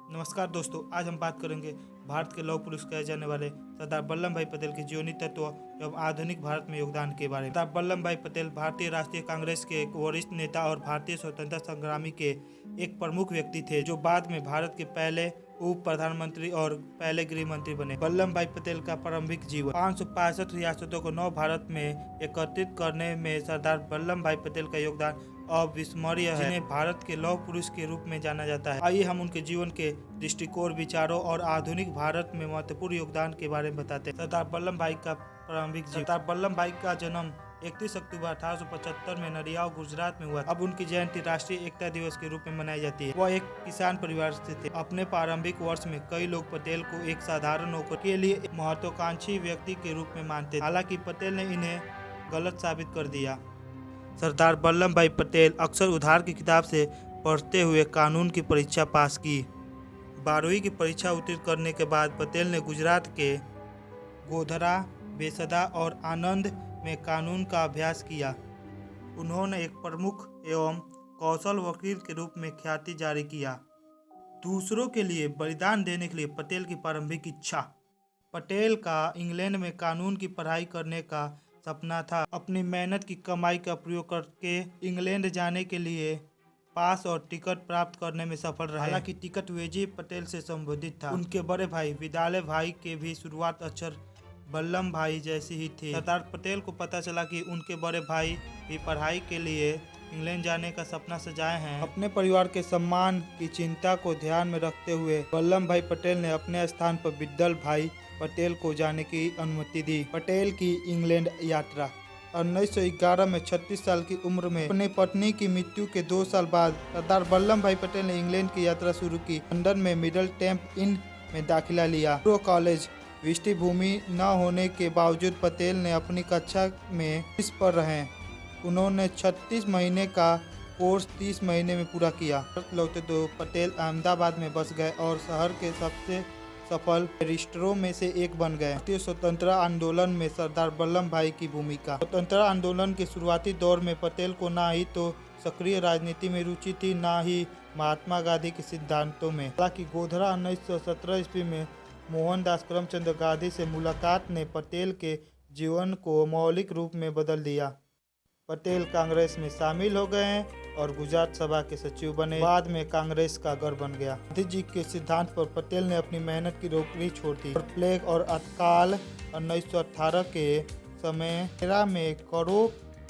नमस्कार दोस्तों, आज हम बात करेंगे भारत के लौह पुरुष कहे जाने वाले सरदार वल्लभ भाई पटेल के जीवनी तत्व एवं आधुनिक भारत में योगदान के बारे में। सरदार वल्लभ भाई पटेल भारतीय राष्ट्रीय कांग्रेस के एक वरिष्ठ नेता और भारतीय स्वतंत्रता संग्रामी के एक प्रमुख व्यक्ति थे, जो बाद में भारत के पहले उप प्रधानमंत्री और पहले गृह मंत्री बने। वल्लभ भाई पटेल का प्रारंभिक जीवन 565 रियासतों को नव भारत में एकत्रित करने में सरदार वल्लभ भाई पटेल का योगदान अविस्मरणीय है, जिन्हें भारत के लौह पुरुष के रूप में जाना जाता है। आइए हम उनके जीवन के दृष्टिकोण, विचारों और आधुनिक भारत में महत्वपूर्ण योगदान के बारे में बताते हैं। सरदार वल्लभ भाई का प्रारंभिक जीवन। सरदार वल्लभ भाई का जन्म 31 अक्टूबर 1875 में नरियाव, गुजरात में हुआ। अब उनकी जयंती राष्ट्रीय एकता दिवस के रूप में मनाई जाती है। वह एक किसान परिवार से थे। अपने प्रारंभिक वर्ष में कई लोग पटेल को एक साधारण नौकर के लिए एक महत्वाकांक्षी व्यक्ति के रूप में मानते थे। हालांकि पटेल ने इन्हें गलत साबित कर दिया। सरदार वल्लभ भाई पटेल अक्सर उधार की किताब से पढ़ते हुए कानून की परीक्षा पास की। 12वीं की परीक्षा उत्तीर्ण करने के बाद पटेल ने गुजरात के गोधरा, बेसदा और आनंद में कानून का अभ्यास किया। उन्होंने एक प्रमुख एवं कौशल वकील के रूप में ख्याति जारी किया। दूसरों के लिए बलिदान देने के लिए पटेल की प्रारंभिक इच्छा। पटेल का इंग्लैंड में कानून की पढ़ाई करने का सपना था। अपनी मेहनत की कमाई का प्रयोग करके इंग्लैंड जाने के लिए पास और टिकट प्राप्त करने में सफल रहे। हालांकि टिकट वेजी पटेल से संबोधित था। उनके बड़े भाई विद्यालय भाई के भी शुरुआत अक्षर वल्लभ भाई जैसी ही थी। सरदार पटेल को पता चला कि उनके बड़े भाई भी पढ़ाई के लिए इंग्लैंड जाने का सपना सजाए हैं। अपने परिवार के सम्मान की चिंता को ध्यान में रखते हुए वल्लभ भाई पटेल ने अपने स्थान पर विद्यालय भाई पटेल को जाने की अनुमति दी। पटेल की इंग्लैंड यात्रा 1911 में 36 साल की उम्र में अपनी पत्नी की मृत्यु के 2 साल बाद सरदार वल्लभ भाई पटेल ने इंग्लैंड की यात्रा शुरू की। लंदन में मिडिल टेम्प इन में दाखिला लिया। प्रो कॉलेज पृष्ठभूमि न होने के बावजूद पटेल ने अपनी कक्षा में इस पर रहे। उन्होंने 36 महीने का कोर्स 30 महीने में पूरा किया। लौटे तो पटेल अहमदाबाद में बस गए और शहर के सबसे सफल बैरिस्टरों में से एक बन गए। भारतीय स्वतंत्रता आंदोलन में सरदार वल्लभ भाई की भूमिका। स्वतंत्रता आंदोलन के शुरुआती दौर में पटेल को न ही तो सक्रिय राजनीति में रुचि थी, न ही महात्मा गांधी के सिद्धांतों में। हालांकि गोधरा 1917 ईस्वी में मोहनदास करमचंद गांधी से मुलाकात ने पटेल के जीवन को मौलिक रूप में बदल दिया। पटेल कांग्रेस में शामिल हो गए और गुजरात सभा के सचिव बने। बाद में कांग्रेस का गढ़ बन गया। गांधी जी के सिद्धांत पर पटेल ने अपनी मेहनत की नौकरी छोड़ दी और प्लेग और अकाल 1918 के समय में करों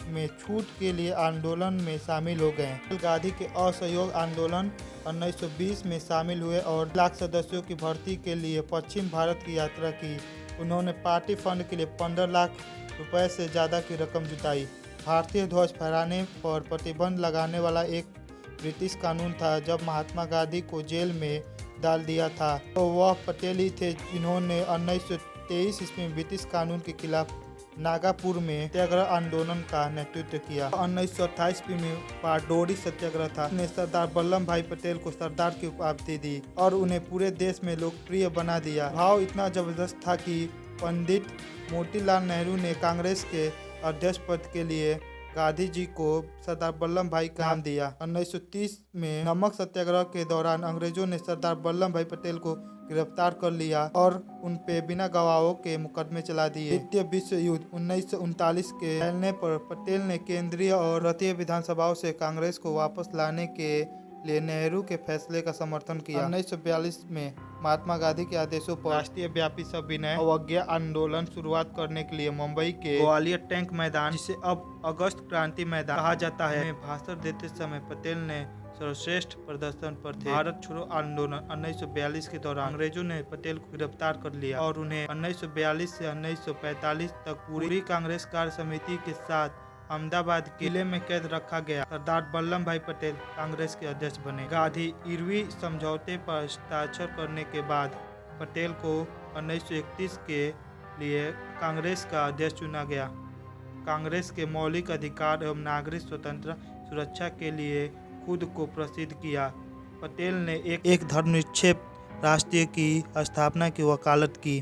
में छूट के लिए आंदोलन में शामिल हो गए। गांधी के असहयोग आंदोलन 1920 में शामिल हुए और लाख सदस्यों की भर्ती के लिए पश्चिम भारत की यात्रा की। उन्होंने पार्टी फंड के लिए 15 लाख रुपए से ज़्यादा की रकम जुटाई। भारतीय ध्वज फहराने पर प्रतिबंध लगाने वाला एक ब्रिटिश कानून था। जब महात्मा गांधी को जेल में डाल दिया था तो वह पटेल ही थे जिन्होंने 1923 ईस्वी में ब्रिटिश कानून के खिलाफ नागपुर में सत्याग्रह आंदोलन का नेतृत्व किया। 1928 ईस्वी में बारडोली सत्याग्रह था। ने सरदार वल्लभ भाई पटेल को सरदार की उपाधि दी और उन्हें पूरे देश में लोकप्रिय बना दिया। भाव इतना जबरदस्त था कि पंडित मोतीलाल नेहरू ने कांग्रेस के अध्यक्ष पद के लिए गांधी जी को सरदार वल्लभ भाई का नाम दिया। 1930 में नमक सत्याग्रह के दौरान अंग्रेजों ने सरदार वल्लभ भाई पटेल को गिरफ्तार कर लिया और उन पे बिना गवाहों के मुकदमे चला दिए। द्वितीय विश्व युद्ध 1939 के फैलने पर पटेल ने केंद्रीय और राज्य विधानसभाओं से कांग्रेस को वापस लाने के लिए नेहरू के फैसले का समर्थन किया। 1942 में महात्मा गांधी के आदेशों पर राष्ट्रीय व्यापी सविनय अवज्ञा आंदोलन शुरुआत करने के लिए मुंबई के ग्वालियर टैंक मैदान, जिसे अब अगस्त क्रांति मैदान कहा जाता है, में भाषण देते समय पटेल ने सर्वश्रेष्ठ प्रदर्शन पर थे। भारत छोड़ो आंदोलन 1942 के दौरान अंग्रेजों ने पटेल को गिरफ्तार कर लिया और उन्हें 1942 से 1945 तक पूरी कांग्रेस कार्य समिति के साथ अहमदाबाद किले में कैद रखा गया। सरदार वल्लभ भाई पटेल कांग्रेस के अध्यक्ष बने। गांधी इरवी समझौते पर हस्ताक्षर करने के बाद पटेल को 1931 के लिए कांग्रेस का अध्यक्ष चुना गया। कांग्रेस के मौलिक अधिकार एवं नागरिक स्वतंत्रता सुरक्षा के लिए खुद को प्रसिद्ध किया। पटेल ने एक धर्मनिरपेक्ष राष्ट्र की स्थापना की वकालत की।